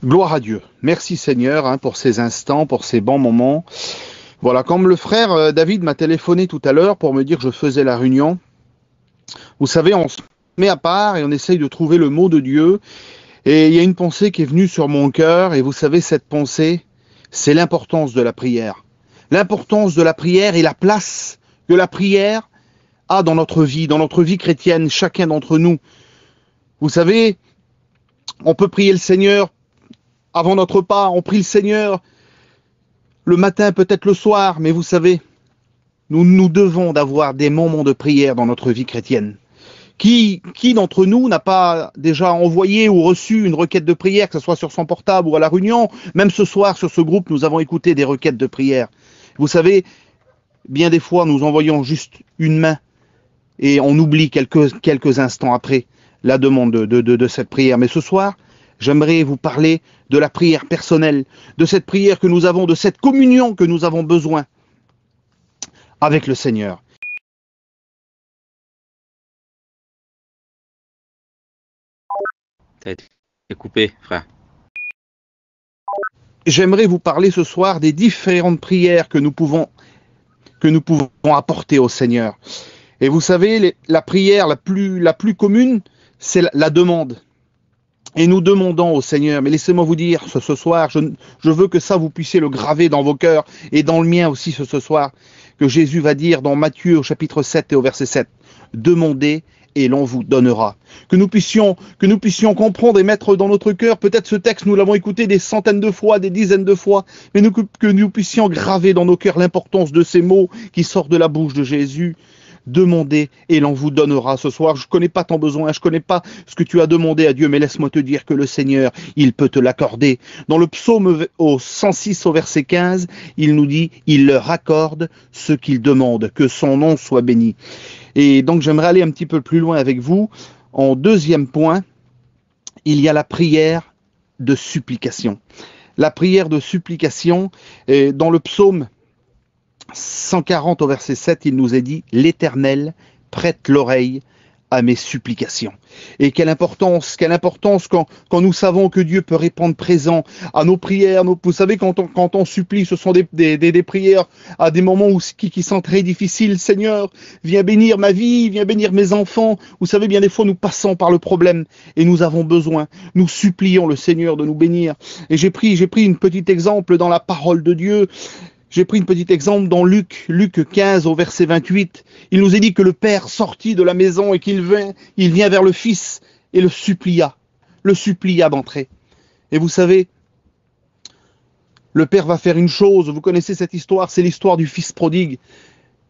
Gloire à Dieu. Merci Seigneur pour ces instants, pour ces bons moments. Voilà, comme le frère David m'a téléphoné tout à l'heure pour me dire que je faisais la réunion, vous savez, on se met à part et on essaye de trouver le mot de Dieu. Et il y a une pensée qui est venue sur mon cœur et vous savez, cette pensée, c'est l'importance de la prière. L'importance de la prière et la place que la prière a dans notre vie chrétienne, chacun d'entre nous. Vous savez, on peut prier le Seigneur avant notre repas, on prie le Seigneur le matin, peut-être le soir, mais vous savez, nous devons d'avoir des moments de prière dans notre vie chrétienne. Qui d'entre nous n'a pas déjà envoyé ou reçu une requête de prière, que ce soit sur son portable ou à la réunion? Même ce soir, sur ce groupe, nous avons écouté des requêtes de prière. Vous savez, bien des fois, nous envoyons juste une main et on oublie quelques instants après la demande de cette prière. Mais ce soir, j'aimerais vous parler de la prière personnelle, de cette prière que nous avons, de cette communion que nous avons besoin avec le Seigneur. T'as été coupé, frère. J'aimerais vous parler ce soir des différentes prières que nous pouvons apporter au Seigneur. Et vous savez, la prière la plus commune, c'est la demande. Et nous demandons au Seigneur, mais laissez-moi vous dire ce soir, je veux que ça vous puissiez le graver dans vos cœurs et dans le mien aussi ce soir, que Jésus va dire dans Matthieu au chapitre 7 et au verset 7, demandez et l'on vous donnera. Que nous puissions comprendre et mettre dans notre cœur, peut-être ce texte, nous l'avons écouté des centaines de fois, des dizaines de fois, mais que nous puissions graver dans nos cœurs l'importance de ces mots qui sortent de la bouche de Jésus. Demandez et l'on vous donnera. Ce soir, je ne connais pas ton besoin, je ne connais pas ce que tu as demandé à Dieu, mais laisse-moi te dire que le Seigneur, il peut te l'accorder. Dans le psaume au 106 au verset 15, il nous dit, il leur accorde ce qu'ils demandent, que son nom soit béni. Et donc j'aimerais aller un petit peu plus loin avec vous. En deuxième point, il y a la prière de supplication. La prière de supplication, dans le psaume 140 au verset 7, il nous est dit « L'Éternel prête l'oreille à mes supplications ». Et quelle importance quand nous savons que Dieu peut répondre présent à nos prières. Vous savez, quand on supplie, ce sont des prières à des moments qui sont très difficiles. Seigneur, viens bénir ma vie, viens bénir mes enfants. Vous savez, bien des fois, nous passons par le problème et nous avons besoin. Nous supplions le Seigneur de nous bénir. Et j'ai pris un petit exemple dans la parole de Dieu. J'ai pris un petit exemple dans Luc 15 au verset 28. Il nous est dit que le père sortit de la maison et il vient vers le fils et le supplia d'entrer. Et vous savez, le père va faire une chose, vous connaissez cette histoire, c'est l'histoire du fils prodigue.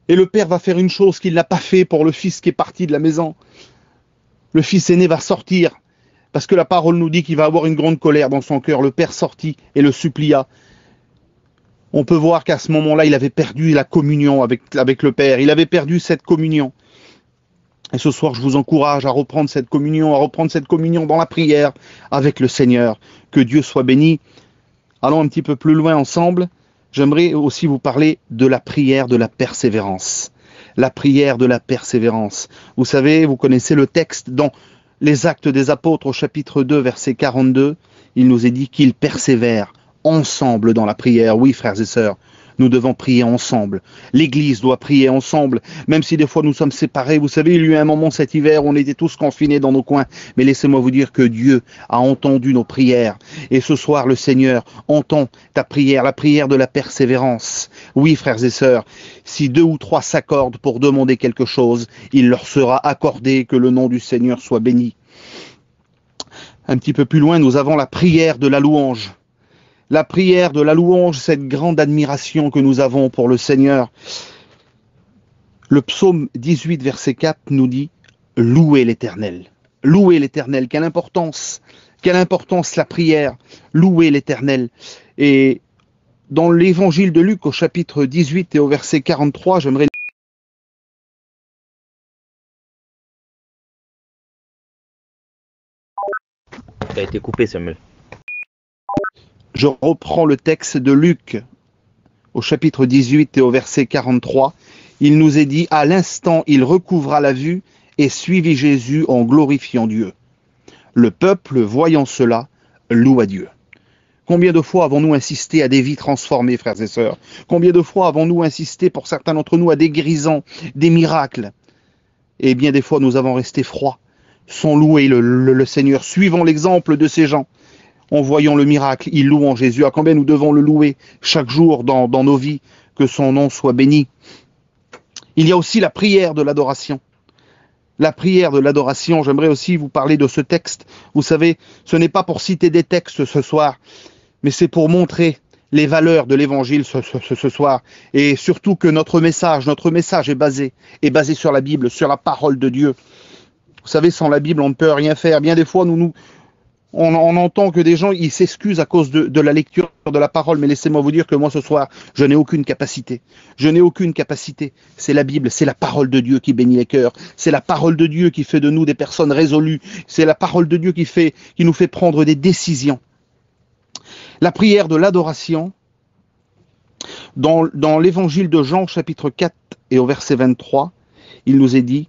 Et le père va faire une chose qu'il n'a pas fait pour le fils qui est parti de la maison. Le fils aîné va sortir, parce que la parole nous dit qu'il va avoir une grande colère dans son cœur. Le père sortit et le supplia. On peut voir qu'à ce moment-là, il avait perdu la communion avec le Père. Il avait perdu cette communion. Et ce soir, je vous encourage à reprendre cette communion dans la prière avec le Seigneur. Que Dieu soit béni. Allons un petit peu plus loin ensemble. J'aimerais aussi vous parler de la prière de la persévérance. La prière de la persévérance. Vous savez, vous connaissez le texte dans les Actes des Apôtres au chapitre 2, verset 42. Il nous est dit qu'ils persévèrent ensemble dans la prière. Oui, frères et sœurs, nous devons prier ensemble. L'Église doit prier ensemble, même si des fois nous sommes séparés. Vous savez, il y a eu un moment cet hiver où on était tous confinés dans nos coins. Mais laissez-moi vous dire que Dieu a entendu nos prières. Et ce soir, le Seigneur entend ta prière, la prière de la persévérance. Oui, frères et sœurs, si 2 ou 3 s'accordent pour demander quelque chose, il leur sera accordé. Que le nom du Seigneur soit béni. Un petit peu plus loin, nous avons la prière de la louange. La prière de la louange, cette grande admiration que nous avons pour le Seigneur. Le psaume 18, verset 4 nous dit « Louez l'Éternel ». Louez l'Éternel, quelle importance la prière, louez l'Éternel. Et dans l'évangile de Luc au chapitre 18 et au verset 43, j'aimerais... T'as été coupé, Samuel. Je reprends le texte de Luc au chapitre 18 et au verset 43. Il nous est dit, à l'instant, il recouvra la vue et suivit Jésus en glorifiant Dieu. Le peuple, voyant cela, loua Dieu. Combien de fois avons-nous insisté à des vies transformées, frères et sœurs? Combien de fois avons-nous insisté, pour certains d'entre nous, à des guérisons, des miracles? Et bien des fois, nous avons resté froids, sans louer le Seigneur. Suivons l'exemple de ces gens. En voyant le miracle, ils louent en Jésus. À combien nous devons le louer chaque jour dans nos vies, que son nom soit béni. Il y a aussi la prière de l'adoration. La prière de l'adoration, j'aimerais aussi vous parler de ce texte. Vous savez, ce n'est pas pour citer des textes ce soir, mais c'est pour montrer les valeurs de l'évangile ce soir. Et surtout que notre message est basé sur la Bible, sur la parole de Dieu. Vous savez, sans la Bible, on ne peut rien faire. Bien des fois, on entend que des gens, ils s'excusent à cause de la lecture de la parole, mais laissez-moi vous dire que moi, ce soir, je n'ai aucune capacité. Je n'ai aucune capacité. C'est la Bible, c'est la parole de Dieu qui bénit les cœurs. C'est la parole de Dieu qui fait de nous des personnes résolues. C'est la parole de Dieu qui nous fait prendre des décisions. La prière de l'adoration, dans l'évangile de Jean, chapitre 4 et au verset 23, il nous est dit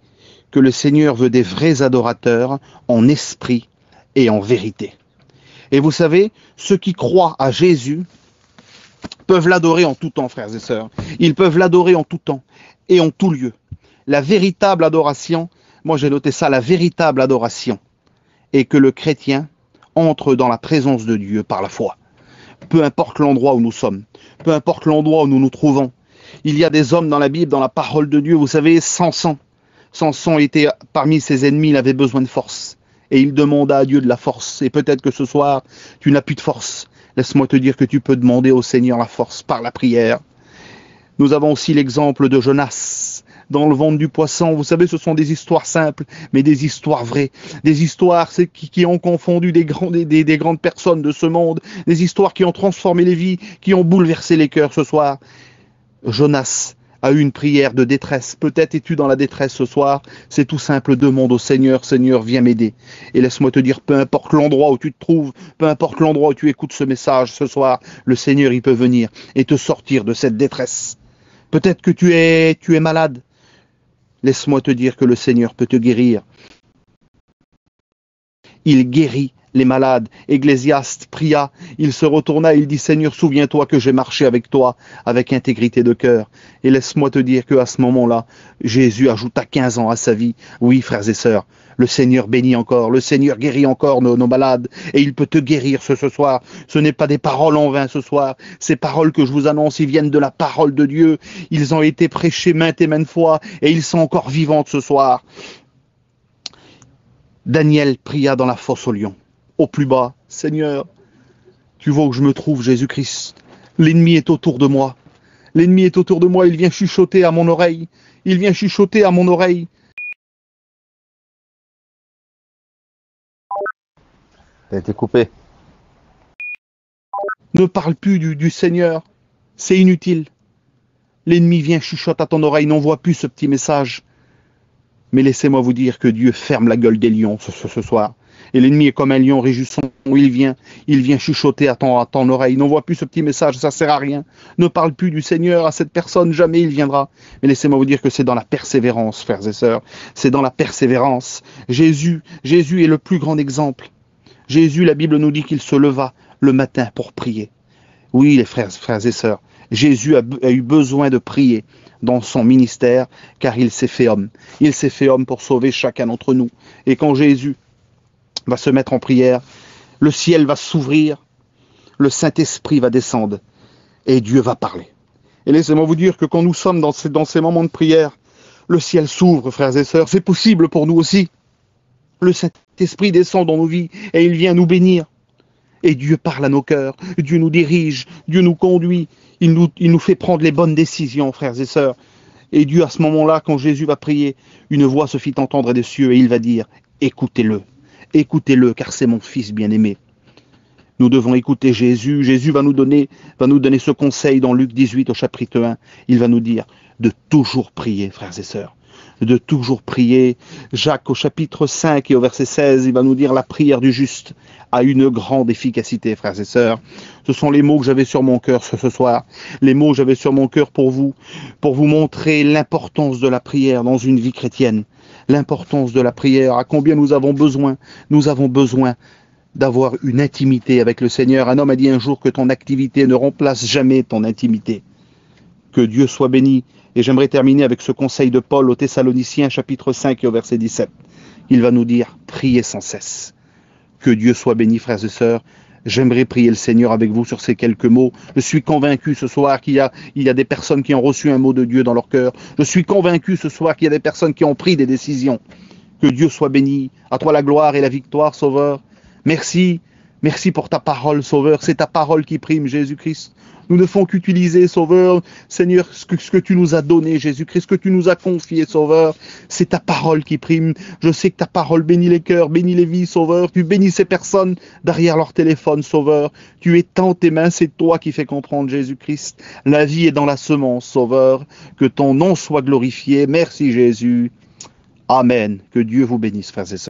que le Seigneur veut des vrais adorateurs en esprit et en vérité. Et vous savez, ceux qui croient à Jésus peuvent l'adorer en tout temps, frères et sœurs. Ils peuvent l'adorer en tout temps et en tout lieu. La véritable adoration, moi j'ai noté ça, la véritable adoration est que le chrétien entre dans la présence de Dieu par la foi. Peu importe l'endroit où nous sommes, peu importe l'endroit où nous nous trouvons. Il y a des hommes dans la Bible, dans la parole de Dieu, vous savez, Samson était parmi ses ennemis, il avait besoin de force. Et il demanda à Dieu de la force. Et peut-être que ce soir, tu n'as plus de force. Laisse-moi te dire que tu peux demander au Seigneur la force par la prière. Nous avons aussi l'exemple de Jonas dans le ventre du poisson. Vous savez, ce sont des histoires simples, mais des histoires vraies. Des histoires qui ont confondu des grandes personnes de ce monde. Des histoires qui ont transformé les vies, qui ont bouleversé les cœurs ce soir. Jonas a eu une prière de détresse. Peut-être es-tu dans la détresse ce soir. C'est tout simple, demande au Seigneur, Seigneur, viens m'aider. Et laisse-moi te dire, peu importe l'endroit où tu te trouves, peu importe l'endroit où tu écoutes ce message ce soir, le Seigneur, il peut venir et te sortir de cette détresse. Peut-être que tu es malade. Laisse-moi te dire que le Seigneur peut te guérir. Il guérit les malades. Ecclésiaste pria, il se retourna, il dit, Seigneur, souviens-toi que j'ai marché avec toi, avec intégrité de cœur. Et laisse-moi te dire qu'à ce moment-là, Jésus ajouta 15 ans à sa vie. Oui, frères et sœurs, le Seigneur bénit encore, le Seigneur guérit encore nos malades, et il peut te guérir ce soir. Ce n'est pas des paroles en vain ce soir. Ces paroles que je vous annonce, ils viennent de la parole de Dieu. Ils ont été prêchés maintes et maintes fois, et ils sont encore vivantes ce soir. Daniel pria dans la fosse aux lions. Au plus bas, Seigneur, tu vois où je me trouve, Jésus-Christ. L'ennemi est autour de moi. L'ennemi est autour de moi, il vient chuchoter à mon oreille. Il vient chuchoter à mon oreille. T'as été coupé. Ne parle plus du Seigneur. C'est inutile. L'ennemi vient chuchoter à ton oreille, n'envoie plus ce petit message. Mais laissez-moi vous dire que Dieu ferme la gueule des lions ce soir. Et l'ennemi est comme un lion réjouissant où il vient chuchoter à ton oreille. N'envoie plus ce petit message, ça sert à rien. Ne parle plus du Seigneur à cette personne, jamais il viendra. Mais laissez-moi vous dire que c'est dans la persévérance, frères et sœurs. C'est dans la persévérance. Jésus est le plus grand exemple. Jésus, la Bible nous dit qu'il se leva le matin pour prier. Oui, les frères et sœurs, Jésus a eu besoin de prier dans son ministère, car il s'est fait homme. Il s'est fait homme pour sauver chacun d'entre nous. Et quand Jésus va se mettre en prière, le ciel va s'ouvrir, le Saint-Esprit va descendre, et Dieu va parler. Et laissez-moi vous dire que quand nous sommes dans ces moments de prière, le ciel s'ouvre, frères et sœurs, c'est possible pour nous aussi. Le Saint-Esprit descend dans nos vies, et il vient nous bénir. Et Dieu parle à nos cœurs, Dieu nous dirige, Dieu nous conduit, il nous fait prendre les bonnes décisions, frères et sœurs. Et Dieu, à ce moment-là, quand Jésus va prier, une voix se fit entendre des cieux et il va dire, écoutez-le, écoutez-le, car c'est mon Fils bien-aimé. Nous devons écouter Jésus. Jésus va nous donner ce conseil dans Luc 18 au chapitre 1. Il va nous dire de toujours prier, frères et sœurs. De toujours prier. Jacques au chapitre 5 et au verset 16, il va nous dire la prière du juste a une grande efficacité, frères et sœurs. Ce sont les mots que j'avais sur mon cœur ce soir. Les mots que j'avais sur mon cœur pour vous montrer l'importance de la prière dans une vie chrétienne. L'importance de la prière, à combien nous avons besoin d'avoir une intimité avec le Seigneur. Un homme a dit un jour que ton activité ne remplace jamais ton intimité. Que Dieu soit béni. Et j'aimerais terminer avec ce conseil de Paul aux Thessaloniciens, chapitre 5 et au verset 17. Il va nous dire, priez sans cesse. Que Dieu soit béni, frères et sœurs. J'aimerais prier le Seigneur avec vous sur ces quelques mots. Je suis convaincu ce soir qu'il y a des personnes qui ont reçu un mot de Dieu dans leur cœur. Je suis convaincu ce soir qu'il y a des personnes qui ont pris des décisions. Que Dieu soit béni. À toi la gloire et la victoire, Sauveur. Merci. Merci pour ta parole, Sauveur. C'est ta parole qui prime, Jésus-Christ. Nous ne font qu'utiliser, Sauveur, Seigneur, ce que tu nous as donné, Jésus-Christ, ce que tu nous as confié, Sauveur. C'est ta parole qui prime. Je sais que ta parole bénit les cœurs, bénit les vies, Sauveur. Tu bénis ces personnes derrière leur téléphone, Sauveur. Tu étends tes mains, c'est toi qui fais comprendre, Jésus-Christ. La vie est dans la semence, Sauveur. Que ton nom soit glorifié. Merci, Jésus. Amen. Que Dieu vous bénisse, frères et sœurs.